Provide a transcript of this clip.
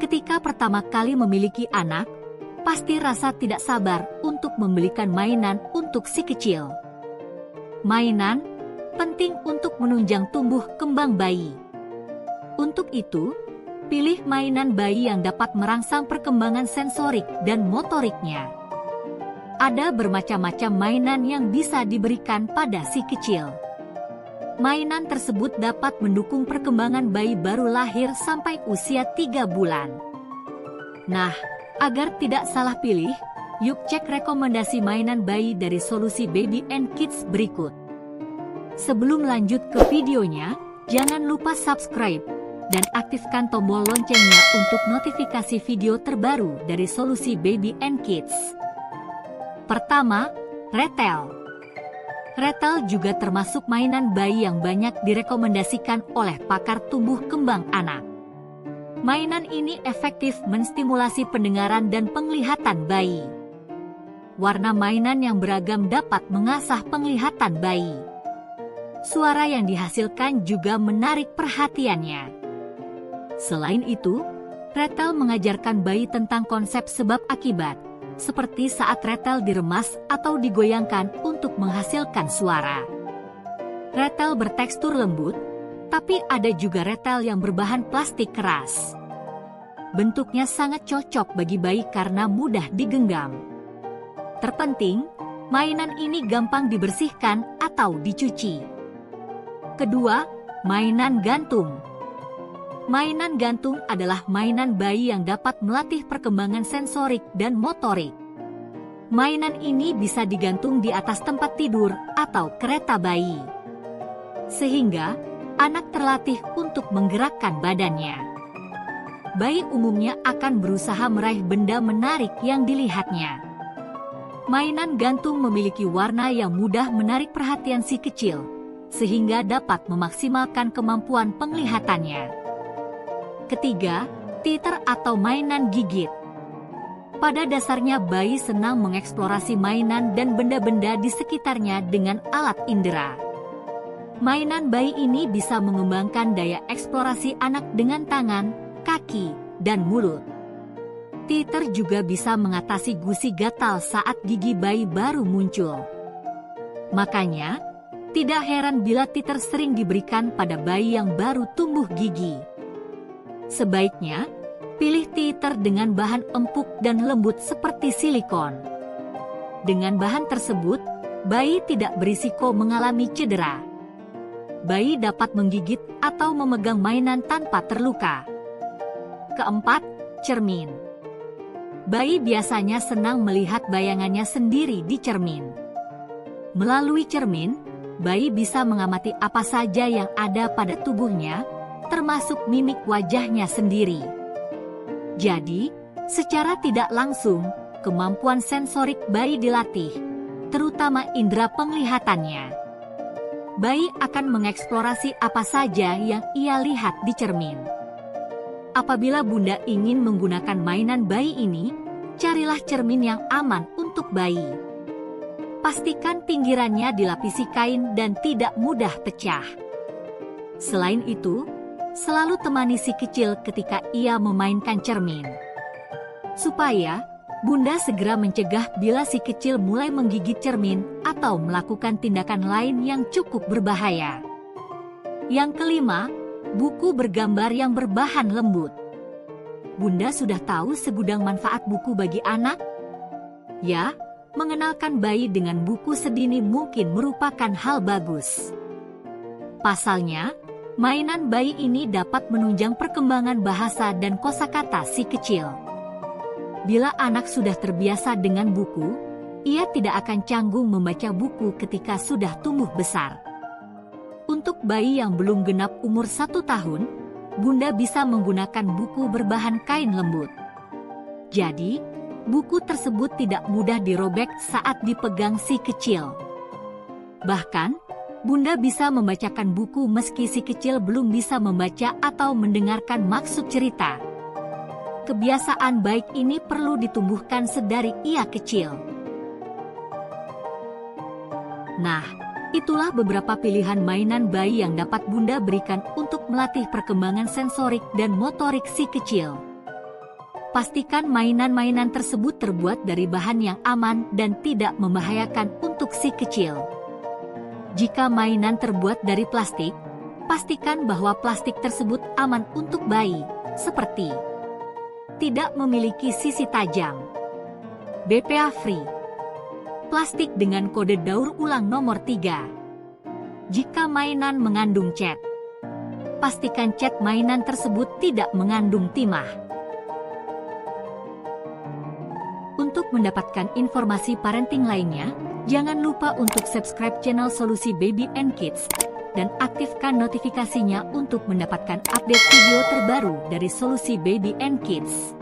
Ketika pertama kali memiliki anak, pasti rasa tidak sabar untuk membelikan mainan untuk si kecil. Mainan penting untuk menunjang tumbuh kembang bayi. Untuk itu, pilih mainan bayi yang dapat merangsang perkembangan sensorik dan motoriknya. Ada bermacam-macam mainan yang bisa diberikan pada si kecil. Mainan tersebut dapat mendukung perkembangan bayi baru lahir sampai usia 3 bulan. Nah, agar tidak salah pilih, yuk cek rekomendasi mainan bayi dari Solusi Baby and Kids berikut. Sebelum lanjut ke videonya, jangan lupa subscribe dan aktifkan tombol loncengnya untuk notifikasi video terbaru dari Solusi Baby and Kids. Pertama, Retel. Retel juga termasuk mainan bayi yang banyak direkomendasikan oleh pakar tumbuh kembang anak. Mainan ini efektif menstimulasi pendengaran dan penglihatan bayi. Warna mainan yang beragam dapat mengasah penglihatan bayi. Suara yang dihasilkan juga menarik perhatiannya. Selain itu, Retel mengajarkan bayi tentang konsep sebab akibat, seperti saat Retel diremas atau digoyangkan untuk menghasilkan suara. Retel bertekstur lembut, tapi ada juga Retel yang berbahan plastik keras. Bentuknya sangat cocok bagi bayi karena mudah digenggam. Terpenting, mainan ini gampang dibersihkan atau dicuci. Kedua, mainan gantung. Mainan gantung adalah mainan bayi yang dapat melatih perkembangan sensorik dan motorik. Mainan ini bisa digantung di atas tempat tidur atau kereta bayi, sehingga anak terlatih untuk menggerakkan badannya. Bayi umumnya akan berusaha meraih benda menarik yang dilihatnya. Mainan gantung memiliki warna yang mudah menarik perhatian si kecil, sehingga dapat memaksimalkan kemampuan penglihatannya. Ketiga, teeter atau mainan gigit. Pada dasarnya bayi senang mengeksplorasi mainan dan benda-benda di sekitarnya dengan alat indera. Mainan bayi ini bisa mengembangkan daya eksplorasi anak dengan tangan, kaki, dan mulut. Teeter juga bisa mengatasi gusi gatal saat gigi bayi baru muncul. Makanya, tidak heran bila teeter sering diberikan pada bayi yang baru tumbuh gigi. Sebaiknya, pilih teeter dengan bahan empuk dan lembut seperti silikon. Dengan bahan tersebut, bayi tidak berisiko mengalami cedera. Bayi dapat menggigit atau memegang mainan tanpa terluka. Keempat, cermin. Bayi biasanya senang melihat bayangannya sendiri di cermin. Melalui cermin, bayi bisa mengamati apa saja yang ada pada tubuhnya, termasuk mimik wajahnya sendiri. Jadi, secara tidak langsung, kemampuan sensorik bayi dilatih, terutama indera penglihatannya. Bayi akan mengeksplorasi apa saja yang ia lihat di cermin. Apabila Bunda ingin menggunakan mainan bayi ini, carilah cermin yang aman untuk bayi. Pastikan pinggirannya dilapisi kain dan tidak mudah pecah. Selain itu, selalu temani si kecil ketika ia memainkan cermin, supaya Bunda segera mencegah bila si kecil mulai menggigit cermin atau melakukan tindakan lain yang cukup berbahaya. Yang kelima, buku bergambar yang berbahan lembut. Bunda sudah tahu segudang manfaat buku bagi anak? Ya, mengenalkan bayi dengan buku sedini mungkin merupakan hal bagus. Pasalnya, mainan bayi ini dapat menunjang perkembangan bahasa dan kosakata si kecil. Bila anak sudah terbiasa dengan buku, ia tidak akan canggung membaca buku ketika sudah tumbuh besar. Untuk bayi yang belum genap umur 1 tahun, Bunda bisa menggunakan buku berbahan kain lembut. Jadi, buku tersebut tidak mudah dirobek saat dipegang si kecil. Bahkan, Bunda bisa membacakan buku meski si kecil belum bisa membaca atau mendengarkan maksud cerita. Kebiasaan baik ini perlu ditumbuhkan sedari ia kecil. Nah, itulah beberapa pilihan mainan bayi yang dapat Bunda berikan untuk melatih perkembangan sensorik dan motorik si kecil. Pastikan mainan-mainan tersebut terbuat dari bahan yang aman dan tidak membahayakan untuk si kecil. Jika mainan terbuat dari plastik, pastikan bahwa plastik tersebut aman untuk bayi, seperti tidak memiliki sisi tajam, BPA free, plastik dengan kode daur ulang nomor 3. Jika mainan mengandung cat, pastikan cat mainan tersebut tidak mengandung timah. Untuk mendapatkan informasi parenting lainnya, jangan lupa untuk subscribe channel Solusi Baby and Kids dan aktifkan notifikasinya untuk mendapatkan update video terbaru dari Solusi Baby and Kids.